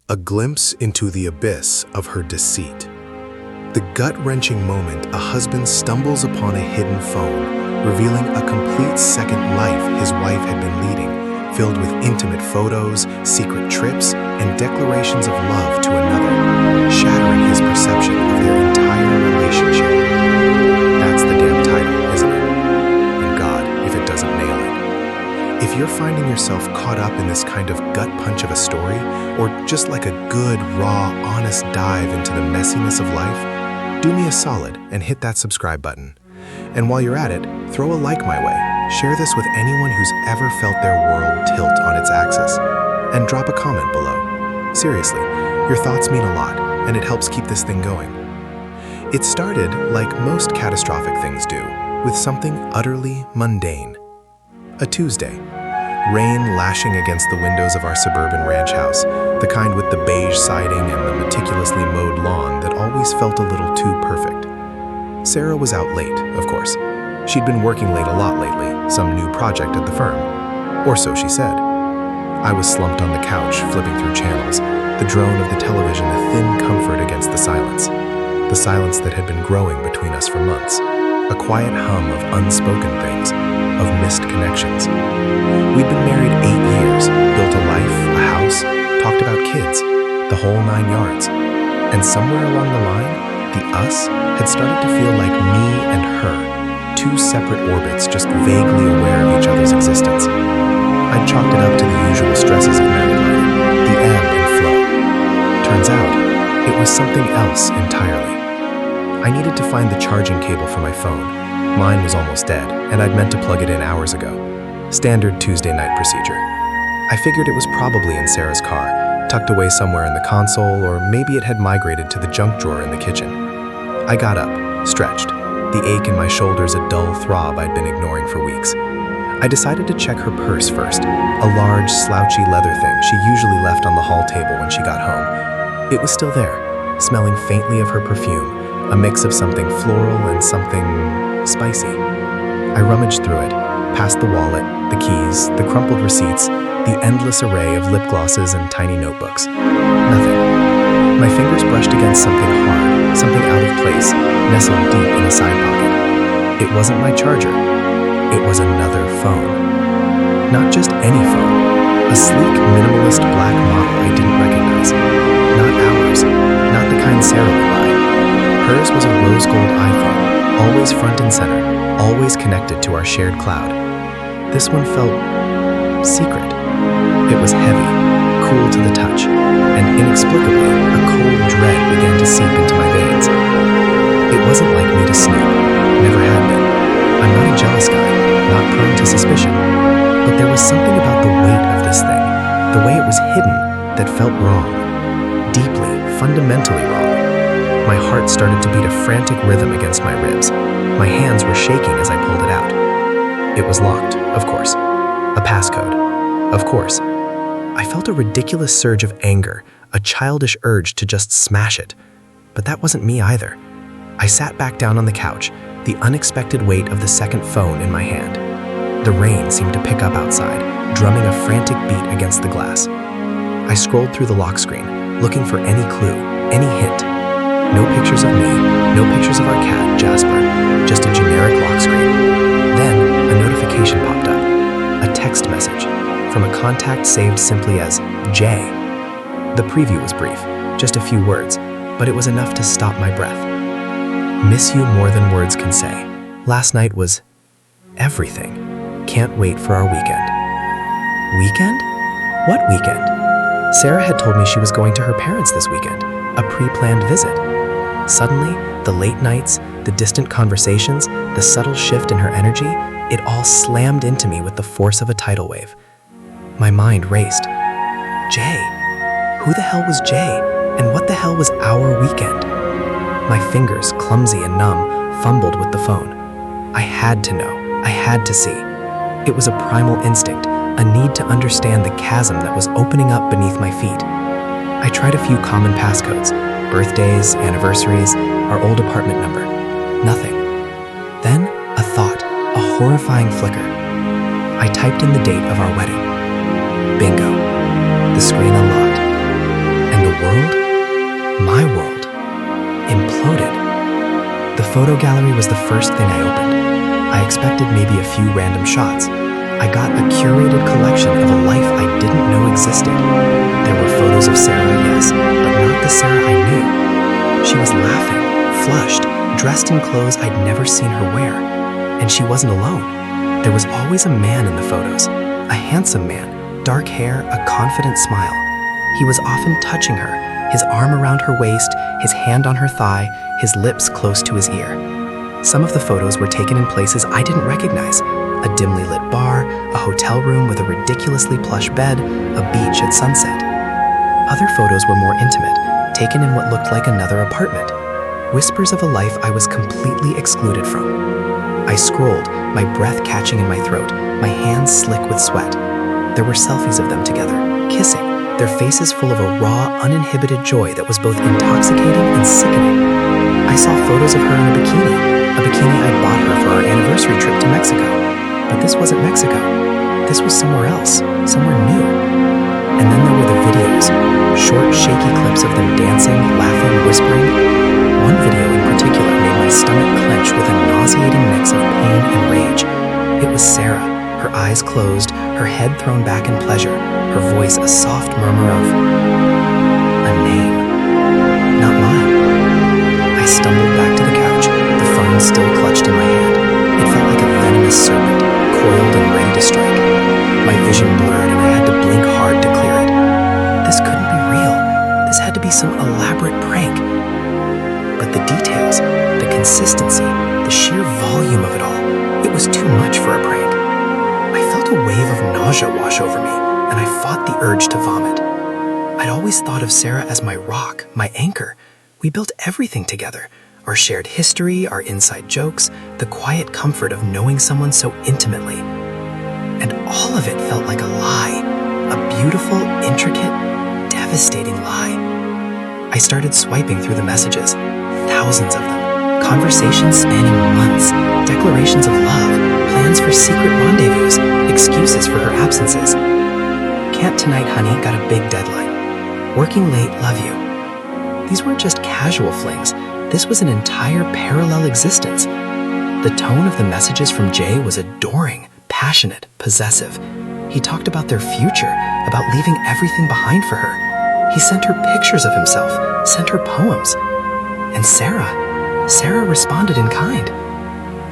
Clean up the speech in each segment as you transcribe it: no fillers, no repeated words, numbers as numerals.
a glimpse into the abyss of her deceit. The gut-wrenching moment a husband stumbles upon a hidden phone, revealing a complete second life his wife had been leading, filled with intimate photos, secret trips, and declarations of love to another, shattering his perception of their entire relationship. That's the damn title, isn't it? And God, if it doesn't nail it. If you're finding yourself caught up in this kind of gut punch of a story, or just like a good, raw, honest dive into the messiness of life, do me a solid and hit that subscribe button. And while you're at it, throw a like my way. Share this with anyone who's ever felt their world tilt on its axis. And drop a comment below. Seriously, your thoughts mean a lot, and it helps keep this thing going. It started, like most catastrophic things do, with something utterly mundane. A Tuesday. Rain lashing against the windows of our suburban ranch house, the kind with the beige siding and the meticulously mowed lawn that always felt a little too perfect. Sarah was out late, of course. She'd been working late a lot lately, some new project at the firm. Or so she said. I was slumped on the couch, flipping through channels, the drone of the television a thin comfort against the silence that had been growing between us for months, a quiet hum of unspoken things, of missed connections. We'd been married 8 years, built a life, a house, talked about kids, the whole 9 yards. And somewhere along the line, the us had started to feel like me and her, two separate orbits just vaguely aware of each other's existence. I'd chalked it up to the usual stresses of married life, the ebb and flow. Turns out, it was something else entirely. I needed to find the charging cable for my phone. Mine was almost dead, and I'd meant to plug it in hours ago. Standard Tuesday night procedure. I figured it was probably in Sarah's car, tucked away somewhere in the console, or maybe it had migrated to the junk drawer in the kitchen. I got up, stretched, the ache in my shoulders a dull throb I'd been ignoring for weeks. I decided to check her purse first, a large, slouchy leather thing she usually left on the hall table when she got home. It was still there, smelling faintly of her perfume, a mix of something floral and something spicy. I rummaged through it, past the wallet, the keys, the crumpled receipts, the endless array of lip glosses and tiny notebooks. Nothing. My fingers brushed against something hard, something out of place, nestled deep in a side pocket. It wasn't my charger. It was another phone. Not just any phone. A sleek, minimalist black model I didn't recognize. Not ours. Not the kind Sarah would buy. Hers was a rose gold iPhone, always front and center, always connected to our shared cloud. This one felt secret. It was heavy, cool to the touch, and inexplicably, a cold dread began to seep into my veins. It wasn't like me to snoop, never had been. I'm not a jealous guy, not prone to suspicion, but there was something about the weight of this thing, the way it was hidden, that felt wrong. Deeply, fundamentally wrong. My heart started to beat a frantic rhythm against my ribs. My hands were shaking as I pulled it out. It was locked, of course. A passcode, of course. I felt a ridiculous surge of anger, a childish urge to just smash it. But that wasn't me either. I sat back down on the couch, the unexpected weight of the second phone in my hand. The rain seemed to pick up outside, drumming a frantic beat against the glass. I scrolled through the lock screen, looking for any clue, any hint. No pictures of me, no pictures of our cat, Jasper, just a generic lock screen. Then, a notification popped up, a text message, from a contact saved simply as J. The preview was brief, just a few words, but it was enough to stop my breath. Miss you more than words can say. Last night was everything. Can't wait for our weekend. Weekend? What weekend? Sarah had told me she was going to her parents this weekend, a pre-planned visit. Suddenly, the late nights, the distant conversations, the subtle shift in her energy, it all slammed into me with the force of a tidal wave. My mind raced. Jay? Who the hell was Jay? And what the hell was our weekend? My fingers, clumsy and numb, fumbled with the phone. I had to know. I had to see. It was a primal instinct, a need to understand the chasm that was opening up beneath my feet. I tried a few common passcodes, birthdays, anniversaries, our old apartment number. Nothing. Then, a thought, a horrifying flicker. I typed in the date of our wedding. Bingo. The screen unlocked. And photo gallery was the first thing I opened. I expected maybe a few random shots. I got a curated collection of a life I didn't know existed. There were photos of Sarah, yes, but not the Sarah I knew. She was laughing, flushed, dressed in clothes I'd never seen her wear. And she wasn't alone. There was always a man in the photos, a handsome man, dark hair, a confident smile. He was often touching her, his arm around her waist, his hand on her thigh, his lips close to his ear. Some of the photos were taken in places I didn't recognize: a dimly lit bar, a hotel room with a ridiculously plush bed, a beach at sunset. Other photos were more intimate, taken in what looked like another apartment. Whispers of a life I was completely excluded from. I scrolled, my breath catching in my throat, my hands slick with sweat. There were selfies of them together, kissing, their faces full of a raw, uninhibited joy that was both intoxicating and sickening. I saw photos of her in a bikini I'd bought her for our anniversary trip to Mexico. But this wasn't Mexico. This was somewhere else, somewhere new. And then there were the videos, short, shaky clips of them dancing, laughing, whispering. One video in particular made my stomach clench with a nauseating mix of pain and rage. It was Sarah, her eyes closed, her head thrown back in pleasure, her voice a soft murmur of a name. Not mine. I stumbled back to the couch, the phone still clutched in my hand. It felt like a venomous serpent, coiled and ready to strike. My vision blurred and I had to blink hard to clear it. This couldn't be real. This had to be some elaborate prank. But the details, the consistency, the sheer volume of it all, it was too much for a prank. I felt a wave of nausea wash over me, and I fought the urge to vomit. I'd always thought of Sarah as my rock, my anchor. We built everything together. Our shared history, our inside jokes, the quiet comfort of knowing someone so intimately. And all of it felt like a lie, a beautiful, intricate, devastating lie. I started swiping through the messages, thousands of them, conversations spanning months, declarations of love, plans for secret rendezvous, excuses for her absences. Can't tonight, honey, got a big deadline. Working late, love you. These weren't just casual flings. This was an entire parallel existence. The tone of the messages from Jay was adoring, passionate, possessive. He talked about their future, about leaving everything behind for her. He sent her pictures of himself, sent her poems. And Sarah responded in kind.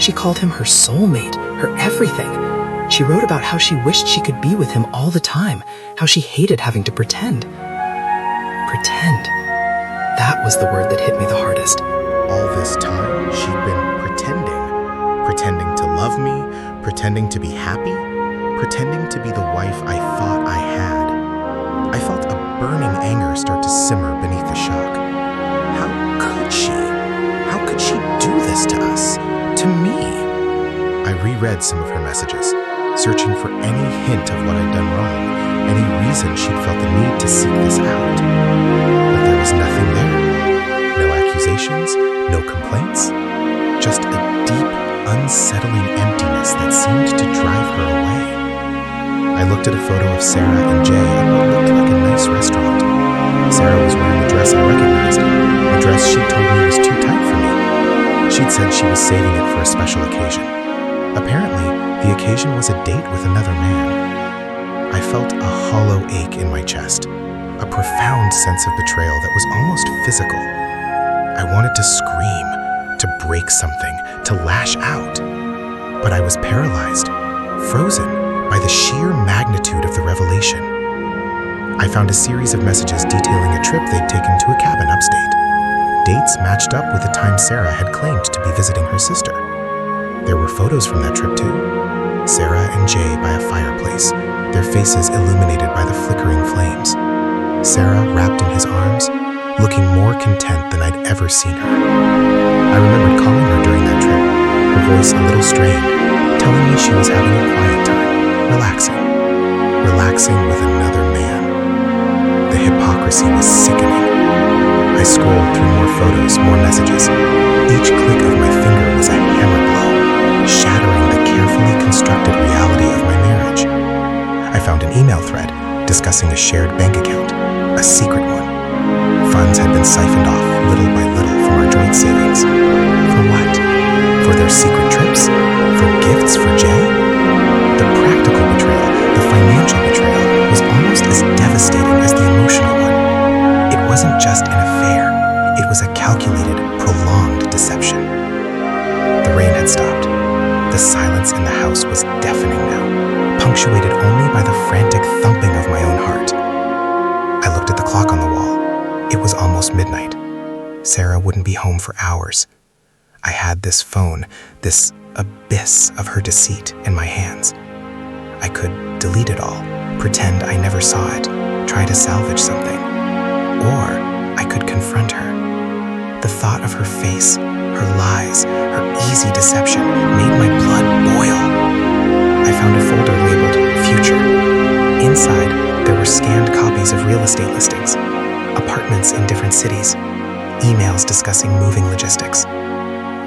She called him her soulmate, her everything. She wrote about how she wished she could be with him all the time, how she hated having to pretend. Pretend. That was the word that hit me the hardest. All this time, she'd been pretending to love me, pretending to be happy, pretending to be the wife I thought I had. I felt a burning anger start to simmer beneath the shock. How could she? How could she do this to us? To me? I reread some of her messages, searching for any hint of what I'd done wrong, any reason she'd felt the need to seek this out. But there was nothing there. No accusations, no complaints, just a deep, unsettling emptiness that seemed to drive her away. I looked at a photo of Sarah and Jay at what looked like a nice restaurant. Sarah was wearing a dress I recognized, a dress she told me was too tight for me. She'd said she was saving it for a special occasion. Apparently, the occasion was a date with another man. I felt a hollow ache in my chest, a profound sense of betrayal that was almost physical. I wanted to scream, to break something, to lash out. But I was paralyzed, frozen by the sheer magnitude of the revelation. I found a series of messages detailing a trip they'd taken to a cabin upstate. Dates matched up with the time Sarah had claimed to be visiting her sister. There were photos from that trip too. Sarah and Jay by a fireplace, their faces illuminated by the flickering flames. Sarah wrapped in his arms, looking more content than I'd ever seen her. I remembered calling her during that trip, her voice a little strained, telling me she was having a quiet time, relaxing with another man. The hypocrisy was sickening. I scrolled through more photos, more messages. Each click of my finger was a hammer blow, shattering the carefully constructed reality of my marriage. I found an email thread discussing a shared bank account, a secret one. Funds had been siphoned off little by little from our joint savings. For what? secret trips, for gifts for Jay. The practical betrayal, the financial betrayal, was almost as devastating as the emotional one. It wasn't just an affair, it was a calculated, prolonged deception. The rain had stopped. The silence in the house was deafening now, punctuated only by the frantic thumping of my own heart. I looked at the clock on the wall. It was almost midnight. Sarah wouldn't be home for hours. I had this phone, this abyss of her deceit in my hands. I could delete it all, pretend I never saw it, try to salvage something. Or I could confront her. The thought of her face, her lies, her easy deception made my blood boil. I found a folder labeled Future. Inside, there were scanned copies of real estate listings, apartments in different cities, emails discussing moving logistics.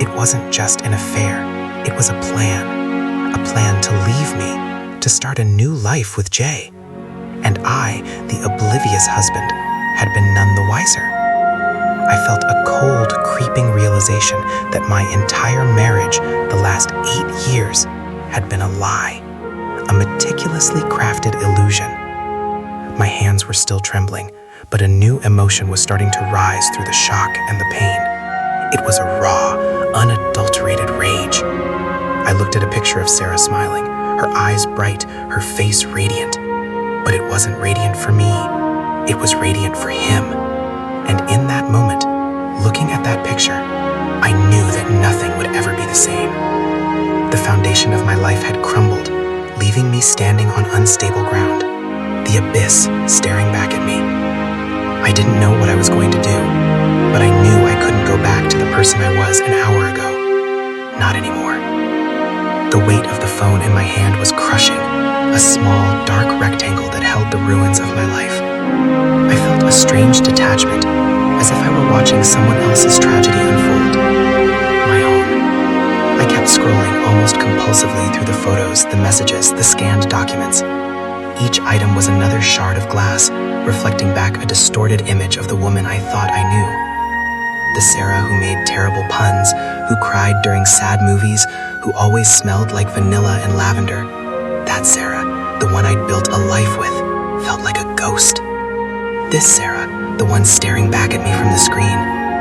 It wasn't just an affair, it was a plan to leave me, to start a new life with Jay. And I, the oblivious husband, had been none the wiser. I felt a cold, creeping realization that my entire marriage, the last 8 years, had been a lie, a meticulously crafted illusion. My hands were still trembling, but a new emotion was starting to rise through the shock and the pain. It was a raw, unadulterated rage. I looked at a picture of Sarah smiling, her eyes bright, her face radiant. But it wasn't radiant for me, it was radiant for him. And in that moment, looking at that picture, I knew that nothing would ever be the same. The foundation of my life had crumbled, leaving me standing on unstable ground, the abyss staring back at me. I didn't know what I was going to do, but I knew I couldn't go back to the person I was an hour ago. Not anymore. The weight of the phone in my hand was crushing, a small, dark rectangle that held the ruins of my life. I felt a strange detachment, as if I were watching someone else's tragedy unfold. My own. I kept scrolling almost compulsively through the photos, the messages, the scanned documents. Each item was another shard of glass, reflecting back a distorted image of the woman I thought I knew. The Sarah who made terrible puns, who cried during sad movies, who always smelled like vanilla and lavender. That Sarah, the one I'd built a life with, felt like a ghost. This Sarah, the one staring back at me from the screen,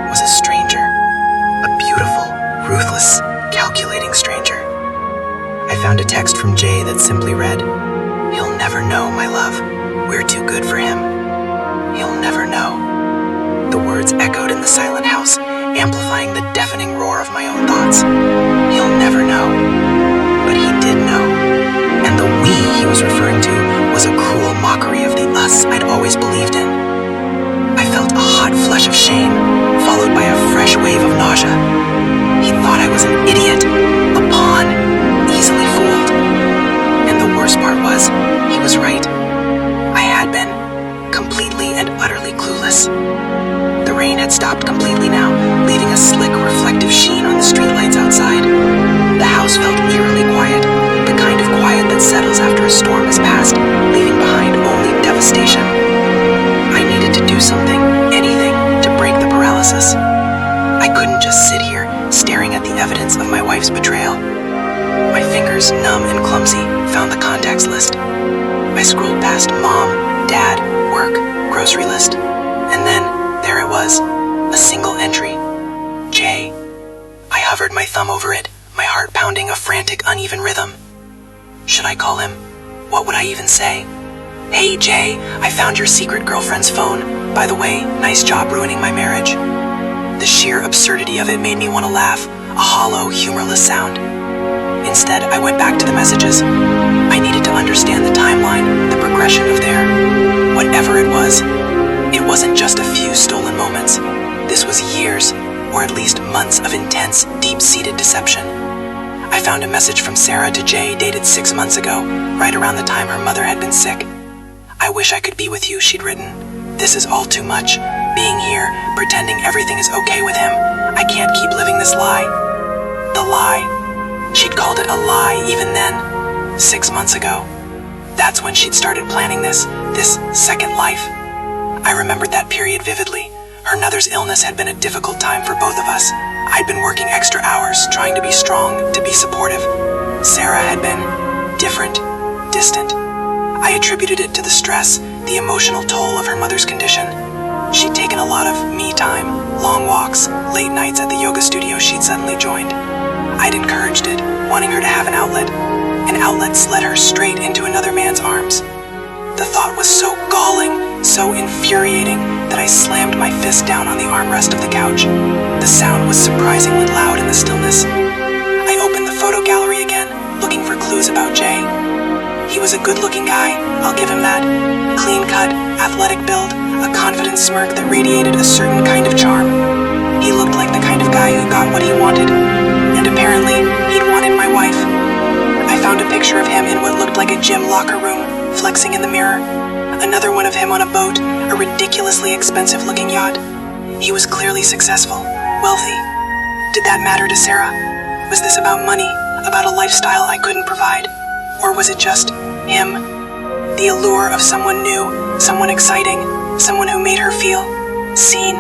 was a stranger. A beautiful, ruthless, calculating stranger. I found a text from Jay that simply read, "He'll never know, my love. We're too good for him. He'll never know." The words echoed in the silent house, amplifying the deafening roar of my own thoughts. He'll never know. But he did know. And the we he was referring to was a cruel mockery of the us I'd always believed in. I felt a hot flush of shame, followed by a fresh wave of nausea. He thought I was an idiot, a pawn, easily fooled. And the worst part was, he was right. I had been, completely and utterly clueless. The rain had stopped completely now, leaving a slick, reflective sheen on the streetlights outside. The house felt eerily quiet, the kind of quiet that settles after a storm has passed, leaving behind only devastation. I needed to do something, anything, to break the paralysis. I couldn't just sit here, staring at the evidence of my wife's betrayal. My fingers, numb and clumsy, found the contacts list. I scrolled past mom, dad, work, grocery list, and then, there it was, a single entry. Jay. I hovered my thumb over it, my heart pounding a frantic, uneven rhythm. Should I call him? What would I even say? "Hey, Jay, I found your secret girlfriend's phone. By the way, nice job ruining my marriage." The sheer absurdity of it made me want to laugh, a hollow, humorless sound. Instead, I went back to the messages. I needed to understand the timeline, the progression of whatever it was. It wasn't just a few stolen moments. This was years, or at least months of intense, deep-seated deception. I found a message from Sarah to Jay dated 6 months ago, right around the time her mother had been sick. "I wish I could be with you," she'd written. "This is all too much. Being here, pretending everything is okay with him. I can't keep living this lie." The lie. She'd called it a lie even then, 6 months ago. That's when she'd started planning this second life. I remembered that period vividly. Her mother's illness had been a difficult time for both of us. I'd been working extra hours, trying to be strong, to be supportive. Sarah had been different, distant. I attributed it to the stress, the emotional toll of her mother's condition. She'd taken a lot of me time, long walks, late nights at the yoga studio she'd suddenly joined. I'd encouraged it, wanting her to have an outlet. An outlet led her straight into another man's arms. The thought was so galling, so infuriating, that I slammed my fist down on the armrest of the couch. The sound was surprisingly loud in the stillness. I opened the photo gallery again, looking for clues about Jay. He was a good-looking guy, I'll give him that. Clean-cut, athletic build, a confident smirk that radiated a certain kind of charm. He looked like the kind of guy who got what he wanted, and apparently, he'd wanted my wife. I found a picture of him in what looked like a gym locker room, flexing in the mirror. Another one of him on a boat, a ridiculously expensive-looking yacht. He was clearly successful, wealthy. Did that matter to Sarah? Was this about money, about a lifestyle I couldn't provide? Or was it just him? The allure of someone new, someone exciting, someone who made her feel seen.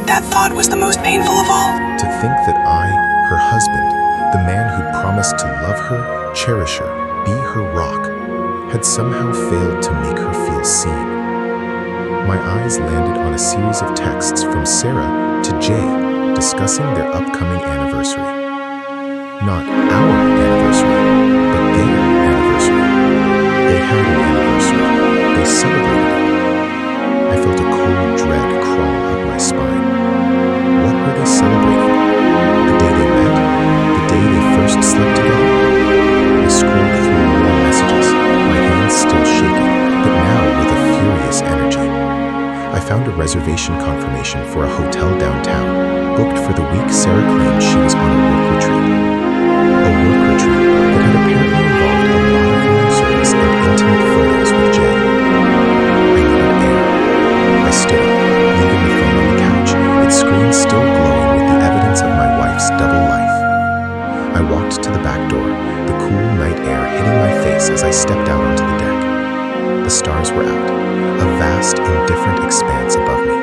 That thought was the most painful of all. To think that I, her husband, the man who promised to love her, cherish her, be her rock, had somehow failed to make her feel seen. My eyes landed on a series of texts from Sarah to Jay discussing their upcoming anniversary. Not our anniversary, but their anniversary. They had an anniversary. They celebrated it. I felt a cold dread crawl up my spine. What were they celebrating? The day they met? The day they first slept together? I scrolled through more messages, my hands still shaking, but now with a furious energy. I found a reservation confirmation for a hotel downtown, booked for the week Sarah claimed she was on a work retreat. A work retreat that had apparently involved a lot of room service and intimate photos with Jay. I needed air. I stood up, leaving the phone on the couch, its screen still glowing with the evidence of my wife's double life. I walked to the back door, the cool night air hitting my face as I stepped out onto the deck. The stars were out, a vast, indifferent expanse above me.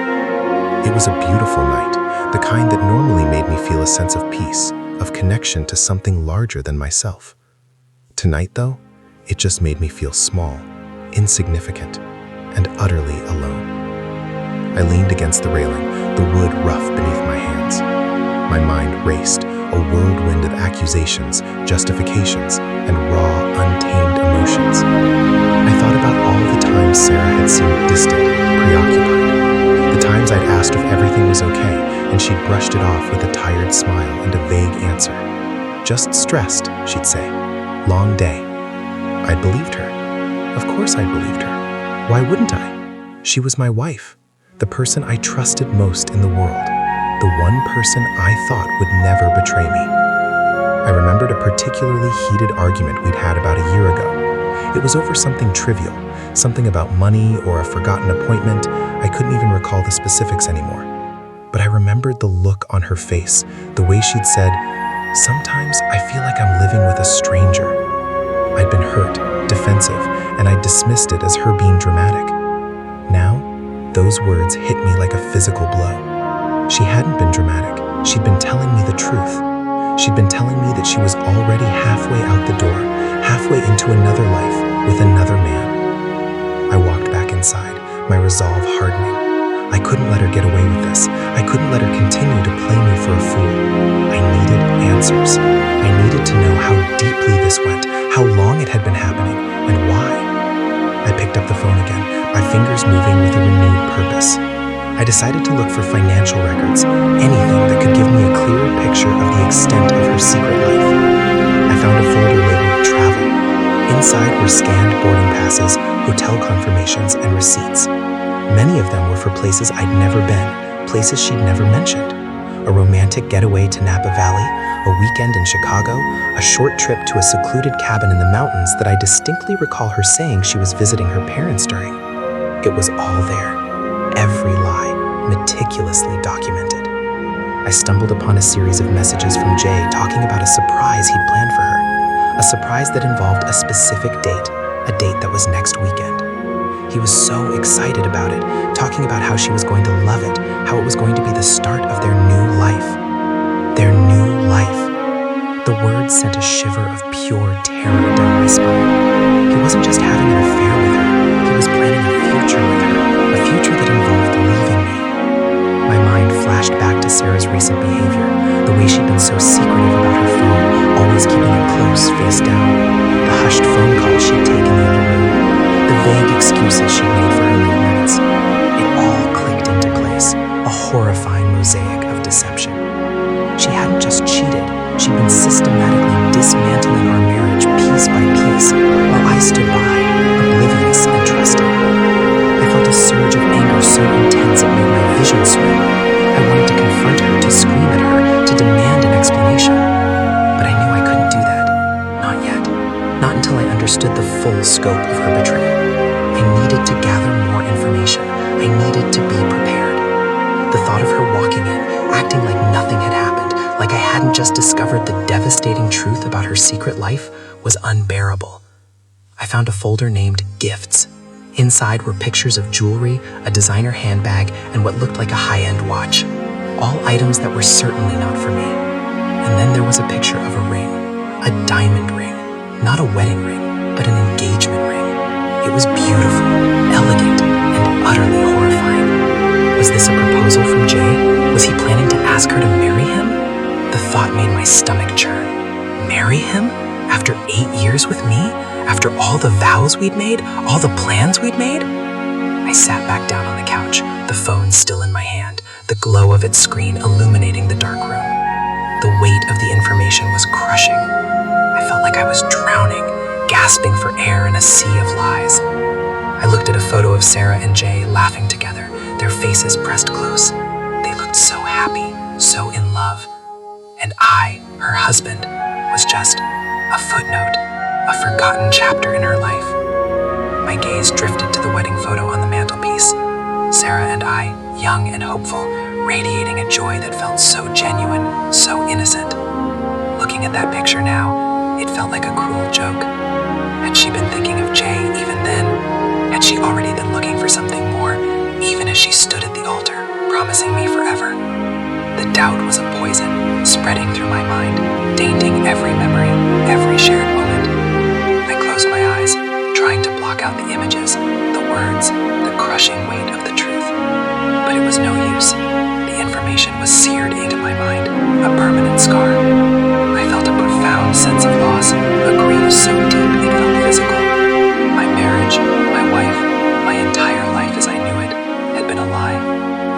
It was a beautiful night, the kind that normally made me feel a sense of peace, of connection to something larger than myself. Tonight, though, it just made me feel small, insignificant, and utterly alone. I leaned against the railing, the wood rough beneath my hands. My mind raced, a whirlwind of accusations, justifications, and raw, untamed emotions. I thought about all the times Sarah had seemed distant, preoccupied. The times I'd asked if everything was okay, and she'd brushed it off with a tired smile and a vague answer. Just stressed, she'd say. Long day. I'd believed her. Of course I'd believed her. Why wouldn't I? She was my wife, the person I trusted most in the world, the one person I thought would never betray me. I remembered a particularly heated argument we'd had about a year ago. It was over something trivial, something about money or a forgotten appointment. I couldn't even recall the specifics anymore. But I remembered the look on her face, the way she'd said, "Sometimes I feel like I'm living with a stranger." I'd been hurt, defensive, and I dismissed it as her being dramatic. Now, those words hit me like a physical blow. She hadn't been dramatic. She'd been telling me the truth. She'd been telling me that she was already halfway out the door, halfway into another life with another man. I walked back inside, my resolve hardening. I couldn't let her get away with this. I couldn't let her continue to play me for a fool. I needed answers. I needed to know how deeply this went, how long it had been happening, and why. I picked up the phone again, my fingers moving with a renewed purpose. I decided to look for financial records, anything that could give me a clearer picture of the extent of her secret life. I found a folder labeled Travel. Inside were scanned boarding passes, hotel confirmations, and receipts. Many of them were for places I'd never been, places she'd never mentioned. A romantic getaway to Napa Valley, a weekend in Chicago, a short trip to a secluded cabin in the mountains that I distinctly recall her saying she was visiting her parents during. It was all there, every lie, meticulously documented. I stumbled upon a series of messages from Jay talking about a surprise he'd planned for her, a surprise that involved a specific date, a date that was next weekend. He was so excited about it, talking about how she was going to love it, how it was going to be the start of their new life. Their new life. The words sent a shiver of pure terror down my spine. He wasn't just having an affair with her, he was planning a future with her, a future that involved leaving me. My mind flashed back to Sarah's recent behavior, the way she'd been so secretive about her phone, always keeping it close, face down, the hushed phone calls she'd taken in the other room, the vague excuses she'd made for her late nights. It all clicked into place, a horrifying mosaic of deception. She hadn't just cheated, she'd been systematically dismantling our marriage piece by piece, while I stood by, oblivious and trusting. I felt a surge of anger so intense it made my vision swim. I wanted to confront her, to scream at her, to demand an explanation. But I knew I couldn't do that. Not yet. Not until I understood the full scope of her betrayal. I needed to gather more information. I needed to be prepared. The thought of her walking in, acting like nothing had happened, like I hadn't just discovered the devastating truth about her secret life, was unbearable. I found a folder named Gifts. Inside were pictures of jewelry, a designer handbag, and what looked like a high-end watch. All items that were certainly not for me. And then there was a picture of a ring. A diamond ring. Not a wedding ring, but an engagement ring. It was beautiful, elegant, and utterly horrifying. Was this a proposal from Jay? Was he planning to ask her to marry him? The thought made my stomach churn. Marry him? After 8 years with me? After all the vows we'd made? All the plans we'd made? I sat back down on the couch, the phone still in my hand, the glow of its screen illuminating the dark room. The weight of the information was crushing. I felt like I was drowning, gasping for air in a sea of lies. I looked at a photo of Sarah and Jay laughing together, their faces pressed close. They looked so happy, so in love. And I, her husband, was just a footnote, a forgotten chapter in her life. My gaze drifted to the wedding photo on the mantelpiece. Sarah and I, young and hopeful, radiating a joy that felt so genuine, so innocent. Looking at that picture now, it felt like a cruel joke. Had she been thinking of Jay even then? Had she already been looking for something more, even as she stood at the altar, promising me forever? The doubt was a poison, spreading through my mind, tainting every memory, every shared moment. I closed my eyes, trying to block out the images, the words, the crushing weight of the truth. But it was no use. The information was seared into my mind, a permanent scar. I felt a profound sense of loss, a grief so deep it felt physical. My marriage, my wife, my entire life as I knew it, had been a lie,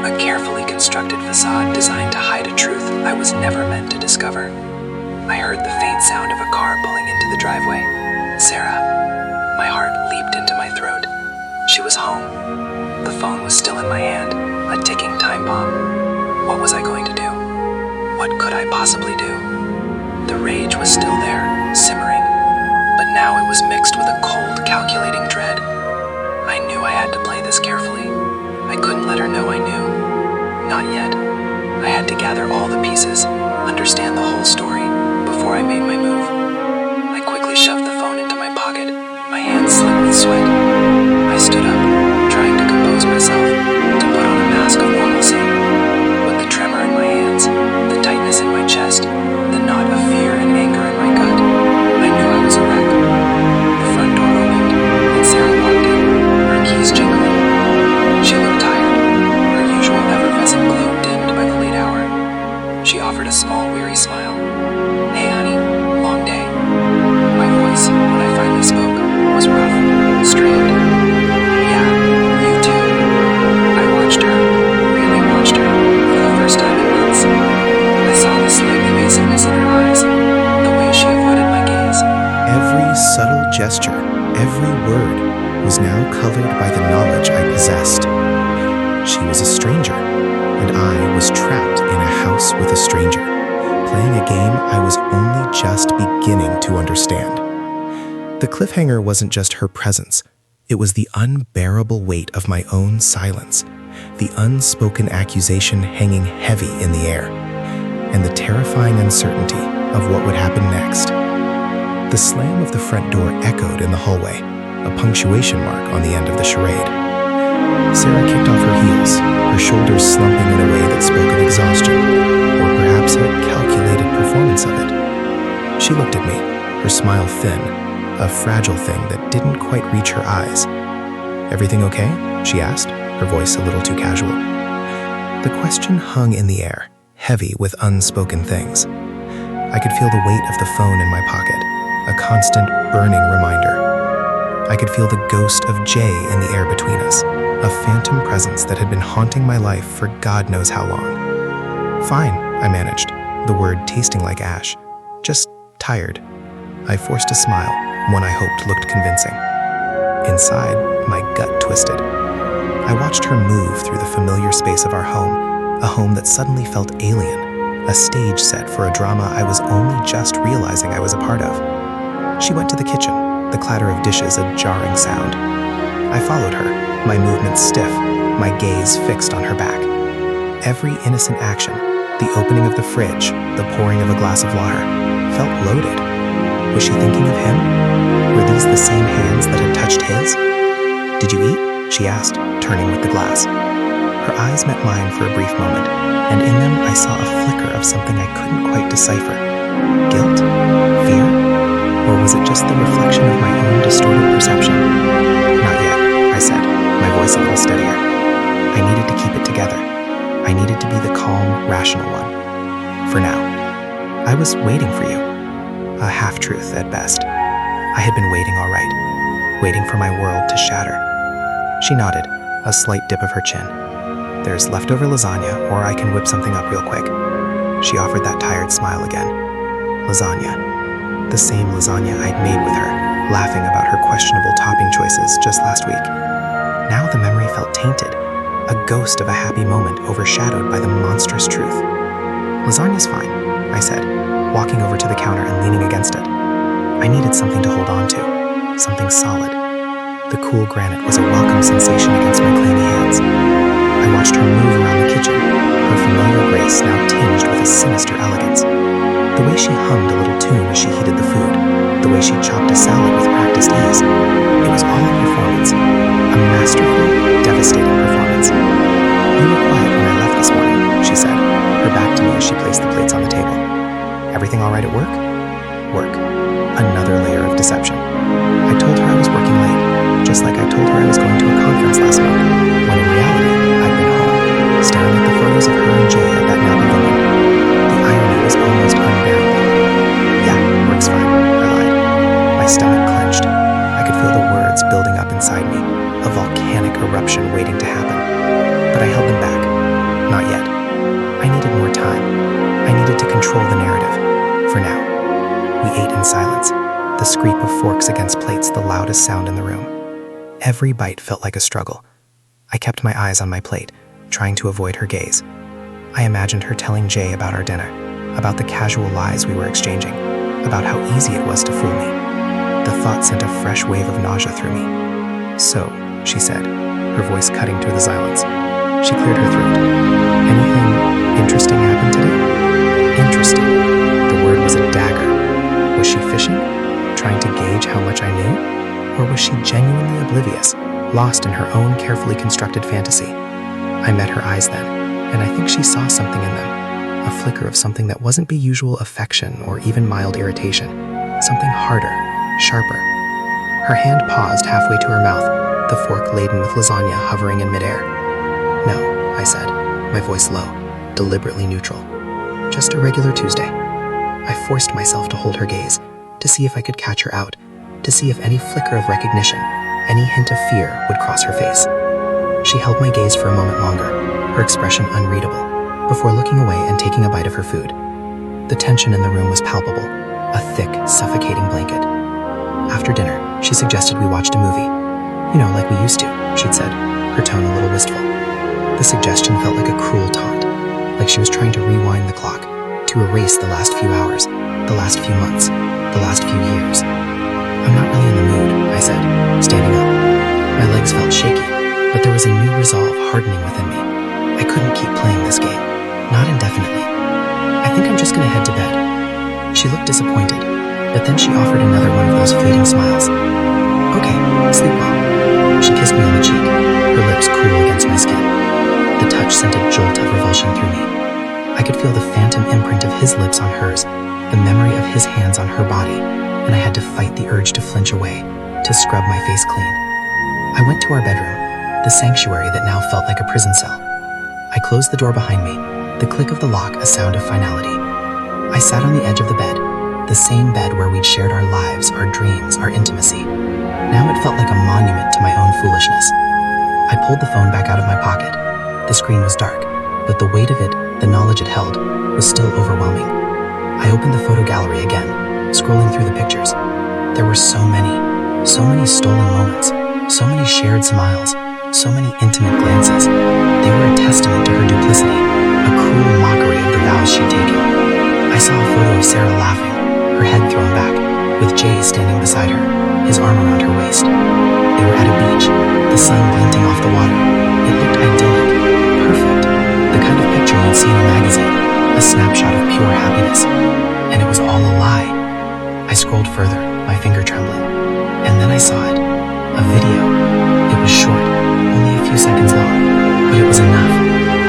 a carefully constructed facade designed to hide a truth I was never meant to discover. I heard the faint sound of a car pulling into the driveway. Sarah. My heart leaped into my throat. She was home. The phone was still in my hand, a ticking time bomb. What was I going to do? What could I possibly do? The rage was still there, simmering, but now it was mixed with a cold, calculating dread. I knew I had to play this carefully. I couldn't let her know I knew. Not yet. I had to gather all the pieces, understand the whole story, before I made my move. I quickly shoved the phone into my pocket, my hands slick with sweat. I stood up, trying to compose myself, to put on a mask of normalcy. But the tremor in my hands, the tightness in my chest, the knot of fear and anger in my gut, I knew I was a wreck. The front door opened, and Sarah walked in, her keys jingling. She looked tired, her usual effervescent glow dimmed by the late hour. She offered a small, weary smile. "Hey, honey, long day." My voice, when I finally spoke, was rough, strained. "Yeah, you too." I watched her, really watched her, for the first time in months. I saw the slight evasiveness in her eyes, the way she avoided my gaze. Every subtle gesture, every word, was now colored by the knowledge I possessed. She was a stranger, and I was trapped in a house with a stranger, playing a game I was only just beginning to understand. The cliffhanger wasn't just her presence. It was the unbearable weight of my own silence, the unspoken accusation hanging heavy in the air, and the terrifying uncertainty of what would happen next. The slam of the front door echoed in the hallway, a punctuation mark on the end of the charade. Sarah kicked off her heels, her shoulders slumping in a way that spoke of exhaustion, or perhaps a calculated performance of it. She looked at me, her smile thin, a fragile thing that didn't quite reach her eyes. "Everything okay?" she asked, her voice a little too casual. The question hung in the air, heavy with unspoken things. I could feel the weight of the phone in my pocket, a constant burning reminder. I could feel the ghost of Jay in the air between us, a phantom presence that had been haunting my life for God knows how long. "Fine," I managed, the word tasting like ash. "Just tired." I forced a smile, one I hoped looked convincing. Inside, my gut twisted. I watched her move through the familiar space of our home, a home that suddenly felt alien, a stage set for a drama I was only just realizing I was a part of. She went to the kitchen, the clatter of dishes a jarring sound. I followed her, my movements stiff, my gaze fixed on her back. Every innocent action, the opening of the fridge, the pouring of a glass of water, felt loaded. Was she thinking of him? Were these the same hands that had touched his? "Did you eat?" she asked, turning with the glass. Her eyes met mine for a brief moment, and in them I saw a flicker of something I couldn't quite decipher. Guilt? Fear? Or was it just the reflection of my own distorted perception? "Not yet," I said, my voice a little steadier. I needed to keep it together. I needed to be the calm, rational one. For now. "I was waiting for you." A half-truth at best. I had been waiting all right, waiting for my world to shatter. She nodded, a slight dip of her chin. "There's leftover lasagna, or I can whip something up real quick." She offered that tired smile again. Lasagna. The same lasagna I'd made with her, laughing about her questionable topping choices just last week. Now the memory felt tainted, a ghost of a happy moment overshadowed by the monstrous truth. "Lasagna's fine," I said, walking over to the counter and leaning against it. I needed something to hold on to, something solid. The cool granite was a welcome sensation against my clammy hands. I watched her move around the kitchen, her familiar grace now tinged with a sinister elegance. The way she hummed a little tune as she heated the food, the way she chopped a salad with practiced ease. It was all a performance, a masterful, devastating performance. "You were quiet when I left this morning," she said, her back to me as she placed the plates on the table. "Everything all right at work?" Work. Another layer of deception. I told her I was working late, just like I told her I was going to a conference last month, when in reality, I'd been home, staring at the photos of her and Jay at that nappy woman. The irony was almost unbearable. "Yeah, work's fine," I lied. My stomach clenched. I could feel the words building up inside me, a volcanic eruption waiting to happen. But I held them back. Not yet. I needed more time. I needed to control the narrative. For now. We ate in silence, the scrape of forks against plates the loudest sound in the room. Every bite felt like a struggle. I kept my eyes on my plate, trying to avoid her gaze. I imagined her telling Jay about our dinner, about the casual lies we were exchanging, about how easy it was to fool me. The thought sent a fresh wave of nausea through me. "So," she said, her voice cutting through the silence. She cleared her throat. "Anything interesting happened today?" Interesting. The word was a dagger. Was she fishing? Trying to gauge how much I knew? Or was she genuinely oblivious, lost in her own carefully constructed fantasy? I met her eyes then, and I think she saw something in them, a flicker of something that wasn't the usual affection or even mild irritation, something harder, sharper. Her hand paused halfway to her mouth, the fork laden with lasagna hovering in midair. "No," I said, my voice low, deliberately neutral. "Just a regular Tuesday." I forced myself to hold her gaze, to see if I could catch her out, to see if any flicker of recognition, any hint of fear would cross her face. She held my gaze for a moment longer, her expression unreadable, before looking away and taking a bite of her food. The tension in the room was palpable, a thick, suffocating blanket. After dinner, she suggested we watched a movie. "You know, like we used to," she'd said, her tone a little wistful. The suggestion felt like a cruel taunt, like she was trying to rewind the clock, to erase the last few hours, the last few months, the last few years. "I'm not really in the mood," I said, standing up. My legs felt shaky, but there was a new resolve hardening within me. I couldn't keep playing this game, not indefinitely. "I think I'm just gonna head to bed." She looked disappointed, but then she offered another one of those fleeting smiles. "Okay, was cool against my skin. The touch sent a jolt of revulsion through me. I could feel the phantom imprint of his lips on hers, the memory of his hands on her body, and I had to fight the urge to flinch away, to scrub my face clean. I went to our bedroom, the sanctuary that now felt like a prison cell. I closed the door behind me, the click of the lock a sound of finality. I sat on the edge of the bed, the same bed where we'd shared our lives, our dreams, our intimacy. Now it felt like a monument to my own foolishness. I pulled the phone back out of my pocket. The screen was dark, but the weight of it, the knowledge it held, was still overwhelming. I opened the photo gallery again, scrolling through the pictures. There were so many stolen moments, so many shared smiles, so many intimate glances. They were a testament to her duplicity, a cruel mockery of the vows she'd taken. I saw a photo of Sarah laughing, her head thrown back, with Jay standing beside her, his arm around her waist. They were at a beach, the sun glinting off the water. It looked idyllic, perfect, the kind of picture you'd see in a magazine, a snapshot of pure happiness. And it was all a lie. I scrolled further, my finger trembling, and then I saw it, a video. It was short, only a few seconds long, but it was enough.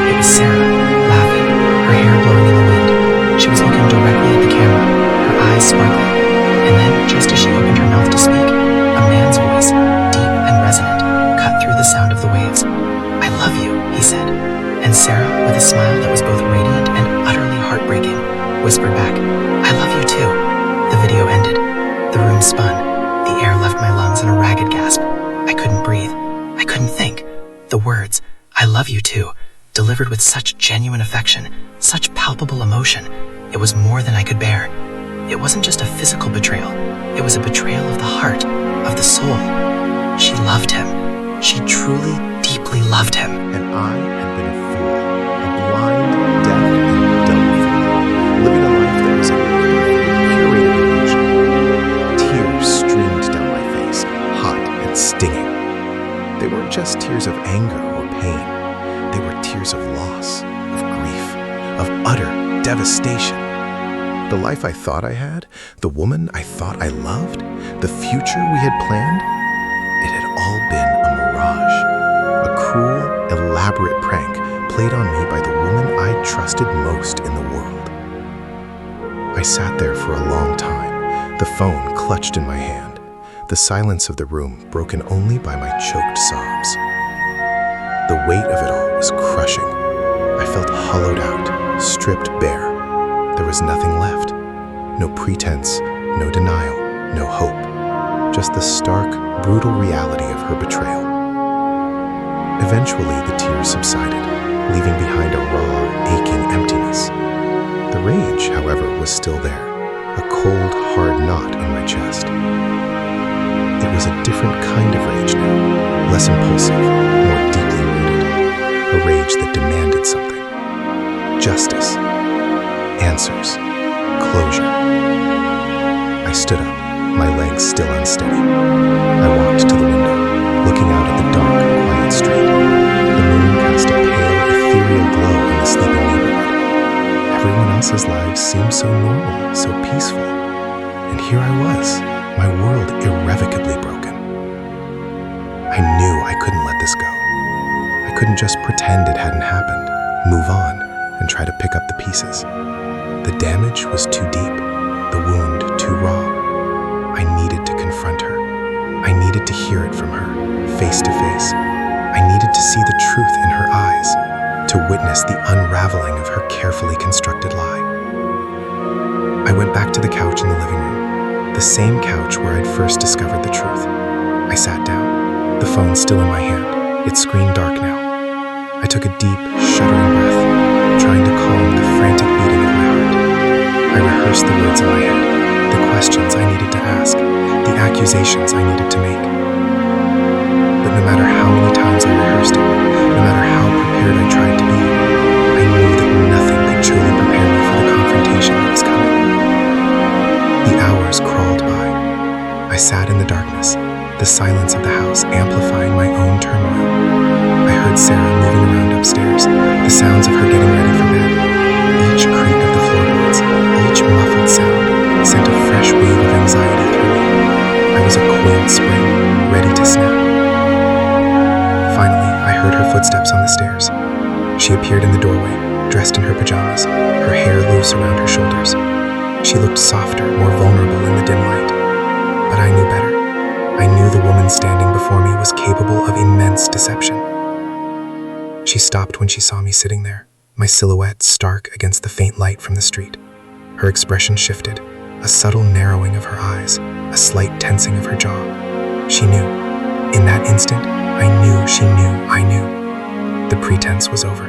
It was Sarah, laughing, her hair blowing in the wind. She was looking directly at the camera, her eyes sparkling, and then, just as she opened her mouth to speak, a man's voice, deep and resonant, cut through the sound of the waves. "I love you," he said, and Sarah, with a smile that was both radiant and utterly heartbreaking, whispered back, "I love you too." The video ended. The room spun. The air left my lungs in a ragged gasp. I couldn't breathe. I couldn't think. The words, "I love you too," delivered with such genuine affection, such palpable emotion. It was more than I could bear. It wasn't just a physical betrayal. It was a betrayal of the heart, of the soul. She loved him. She truly, deeply loved him. And I had been a fool, a blind, deaf, and dumb fool, living a life that was a curated illusion. Tears streamed down my face, hot and stinging. They weren't just tears of anger or pain. They were tears of loss, of grief, of utter devastation. The life I thought I had, the woman I thought I loved, the future we had planned, it had all been a mirage. A cruel, elaborate prank played on me by the woman I trusted most in the world. I sat there for a long time, the phone clutched in my hand, the silence of the room broken only by my choked sobs. The weight of it all was crushing. I felt hollowed out, stripped bare. There was nothing left. No pretense, no denial, no hope. Just the stark, brutal reality of her betrayal. Eventually, the tears subsided, leaving behind a raw, aching emptiness. The rage, however, was still there, a cold, hard knot in my chest. It was a different kind of rage now, less impulsive, more deeply rooted. A rage that demanded something. Justice. Answers. Closure. I stood up, my legs still unsteady. I walked to the window, looking out at the dark, quiet street. The moon cast a pale, ethereal glow in the sleeping neighborhood. Everyone else's lives seemed so normal, so peaceful. And here I was, my world irrevocably broken. I knew I couldn't let this go. I couldn't just pretend it hadn't happened, move on, and try to pick up the pieces. The damage was too deep, the wound too raw. I needed to confront her. I needed to hear it from her, face to face. I needed to see the truth in her eyes, to witness the unraveling of her carefully constructed lie. I went back to the couch in the living room, the same couch where I'd first discovered the truth. I sat down, the phone still in my hand, its screen dark now. I took a deep, shuddering breath, trying to calm the frantic beating of my heart. I rehearsed the words in my head, the questions I needed to ask, the accusations I needed to make. But no matter how many times I rehearsed it, no matter how prepared I tried to be, I knew that nothing could truly prepare me for the confrontation that was coming. The hours crawled by. I sat in the darkness, the silence of the house amplifying my own turmoil. I heard Sarah moving around upstairs, the sounds of her getting ready for bed. Each creak of the floorboards, each muffled sound, sent a fresh wave of anxiety through me. I was a coiled spring, ready to snap. Finally, I heard footsteps on the stairs. She appeared in the doorway, dressed in her pajamas, her hair loose around her shoulders. She looked softer, more vulnerable in the dim light. But I knew better. I knew the woman standing before me was capable of immense deception. She stopped when she saw me sitting there, my silhouette stark against the faint light from the street. Her expression shifted, a subtle narrowing of her eyes, a slight tensing of her jaw. She knew. In that instant, I knew she knew I knew. The pretense was over.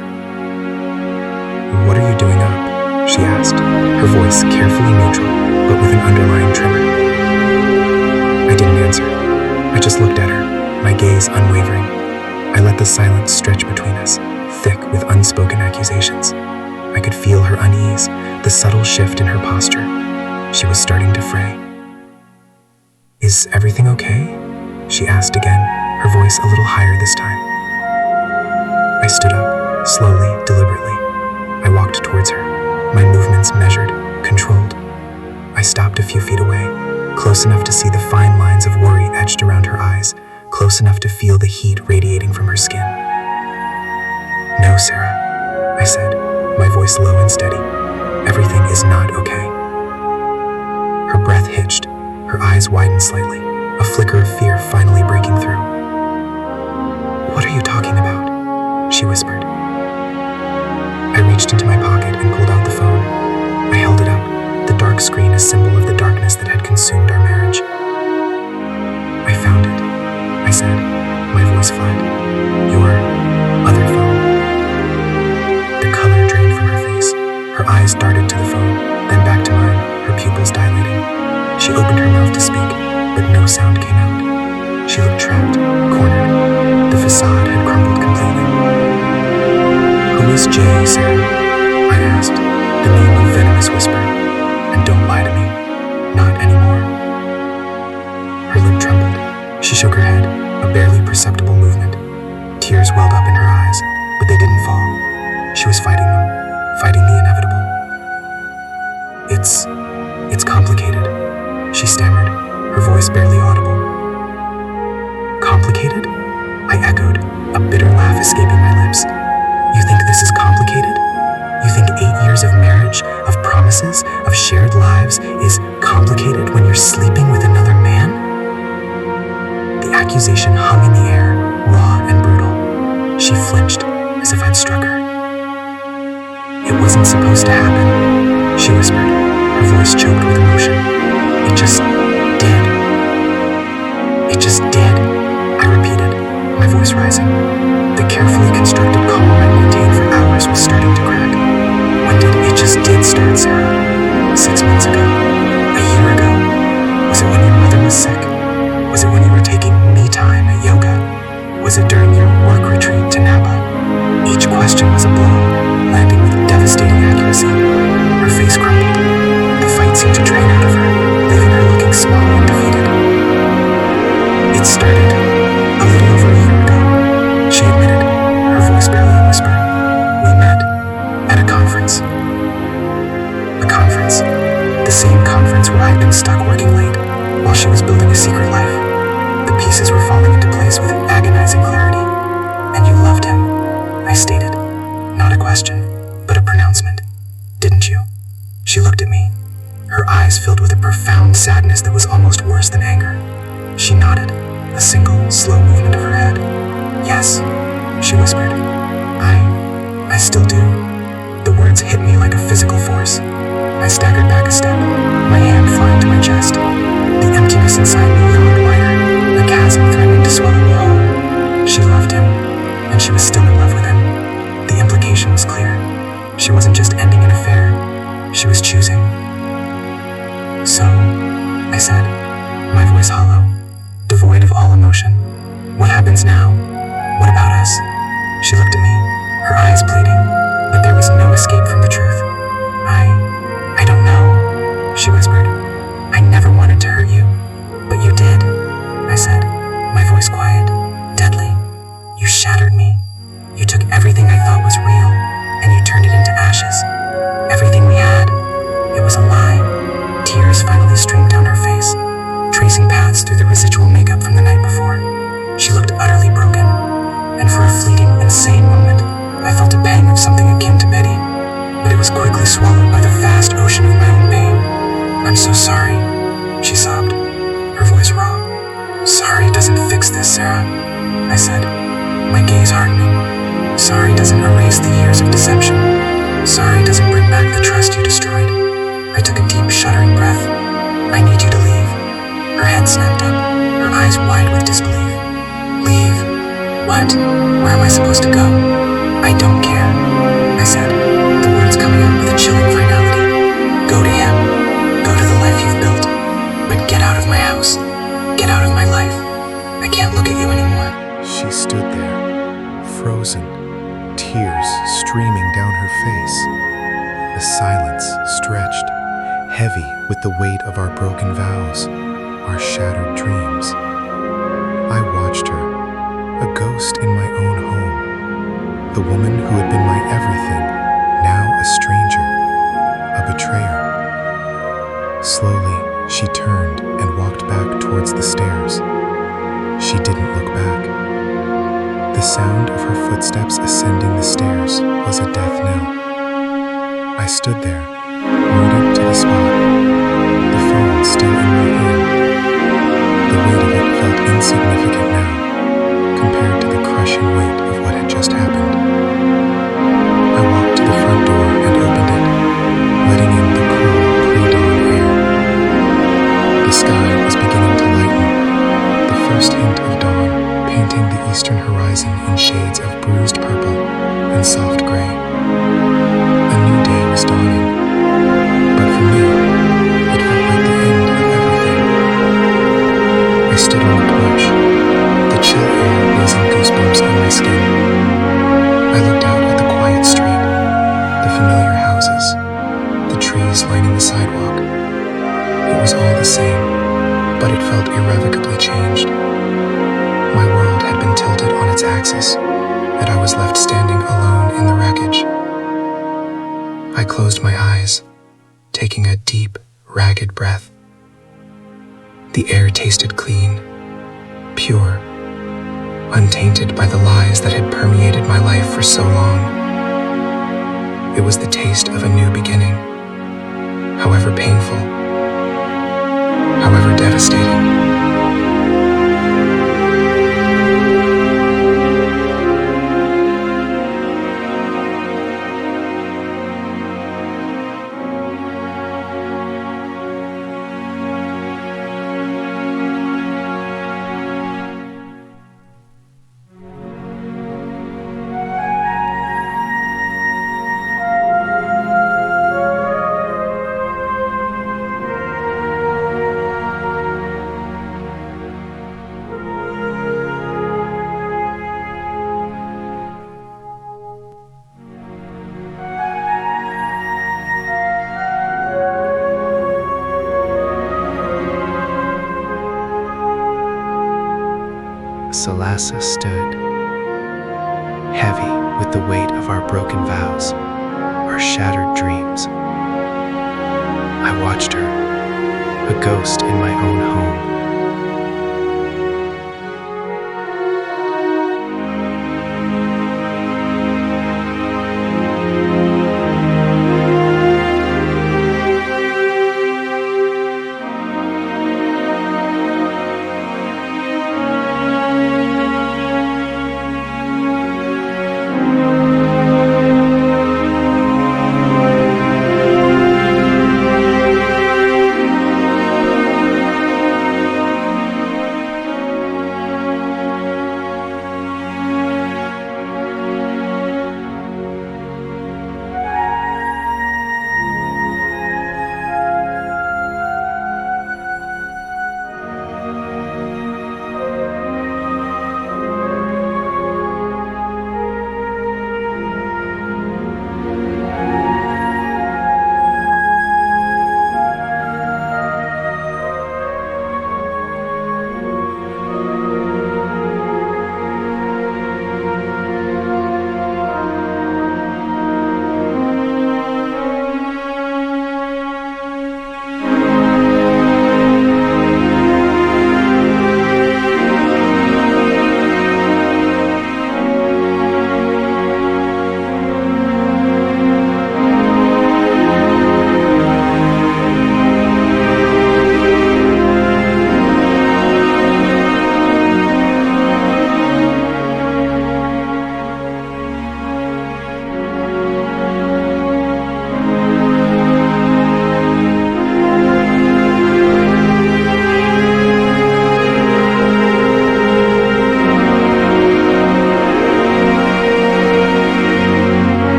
"What are you doing up?" she asked, her voice carefully neutral, but with an underlying tremor. I didn't answer. I just looked at her, my gaze unwavering. I let the silence stretch between us, thick with unspoken accusations. I could feel her unease, the subtle shift in her posture. She was starting to fray. "Is everything okay?" she asked again, her voice a little higher this time. I stood up, slowly, deliberately. I walked towards her, my movements measured, controlled. I stopped a few feet away, close enough to see the fine lines of worry etched around her eyes, close enough to feel the heat radiating from her skin. "No, Sarah," I said, my voice low and steady. "Everything is not okay." Her breath hitched, her eyes widened slightly, a flicker of fear finally breaking through. "What are you talking about?" she whispered. I reached into my pocket and pulled out the phone. I held it up, the dark screen a symbol of the darkness that had consumed our marriage. "I found it," I said, my voice flat. "Your other phone." The color drained from her face. Her eyes darted to the phone, then back to mine, her pupils dilating. She opened her mouth to speak, but no sound came out. She looked trapped, cornered. The facade had crumbled completely. "Who is Jay, Sarah?" I asked, the name a venomous whisper. "And don't lie to me. Not anymore." Her lip trembled. She shook her head, a barely perceptible movement. Tears welled up in her eyes, but they didn't fall. She was fighting them, fighting the inevitable. It's complicated," she stammered, her voice barely audible. "Complicated?" I echoed, a bitter laugh escaping my lips. "You think this is complicated? You think 8 years of marriage, of promises, of shared lives is complicated when you're sleeping with another man?" The accusation hung in the air, raw and brutal. She flinched, as if I'd struck her. "It wasn't supposed to happen," she whispered, her voice choked with emotion. "It just did. It just did," I repeated, my voice rising. The carefully constructed calm I maintained for hours was starting to crack. "When did it just did start, Sarah? 6 months ago? A year ago? Was it when your mother was sick? Was it when you were taking me time at yoga? Was it during your work retreat to Napa?" Each question was a blow, landing with devastating accuracy. Her face crumbled. The fight seemed to drain out of her, leaving her looking small and defeated. "It started a little over a year ago," she admitted, her voice barely a whisper. "We met at a conference." A conference. The same conference where I'd been stuck working late, while she was building a secret life. The pieces were falling into place with agonizing clarity. "And you loved him," I stated. Not a question, but a pronouncement. "Didn't you?" She looked at me, her eyes filled with a profound sadness that was almost worse than anger. She nodded, a single, slow movement of her head. "Yes," she whispered. I still do." The words hit me like a physical force. I staggered back a step, my hand flying to my chest. The emptiness inside me yawned wider, a chasm threatening to swallow me whole. She loved him, and she was still in love with him. The implication was clear. She wasn't just ending an affair, she was choosing. "So," I said, my voice hollow, devoid of all emotion. "What happens now? What about us?" She looked at me, her eyes pleading, but there was no escape from the truth. I don't know," she whispered. "I never wanted to hurt you, but you did," I said, my voice quiet, deadly. "You shattered me. You took everything I thought was real, and you turned it into ashes. Everything we had, it was a lie." Tears finally streamed down her face, tracing paths through the residual makeup from the night before. She looked utterly broken, and for a fleeting, insane is hardening. Sorry doesn't erase the years of deception. Sorry doesn't bring back the trust you destroyed. I took a deep, shuddering breath. I need you to leave. Her head snapped up, her eyes wide with disbelief. Leave? What? Where am I supposed to go? I don't care, I said, the words coming out with a chilling finality. Go to him. Go to the life you've built. But get out of my house. Get out of my life. I can't look at you anymore. She stood there, frozen, tears streaming down her face. The silence stretched, heavy with the weight of our broken vows, our shattered dreams. I watched her, a ghost in my own home. The woman who had been my everything, now a stranger, a betrayer. Slowly, she turned and walked back towards the stairs. She didn't look back. The sound of her footsteps ascending the stairs was a death knell. I stood there, rooted to the spot, the phone still in my hand. The weight of it felt insignificant now, compared to the crushing weight of what had just happened. I walked to the front door and opened it, letting in the cool pre-dawn air. The sky was beginning to lighten, the first hint of dawn painting the eastern horizon in shades of bruised purple and soft gray. A new day was dawning, but for me, it felt like the end of everything. I stood on the porch, the chill air raising goosebumps on my skin. I looked out at the quiet street, the familiar houses, the trees lining the sidewalk. It was all the same, but it felt irrevocably changed. My world had been tilted on its axis, and I was left standing alone in the wreckage. I closed my eyes, taking a deep, ragged breath. The air tasted clean, pure, untainted by the lies that had permeated my life for so long. It was the taste of a new beginning, however painful, however devastating. Celasa stood, heavy with the weight of our broken vows, our shattered dreams. I watched her, a ghost in my own home.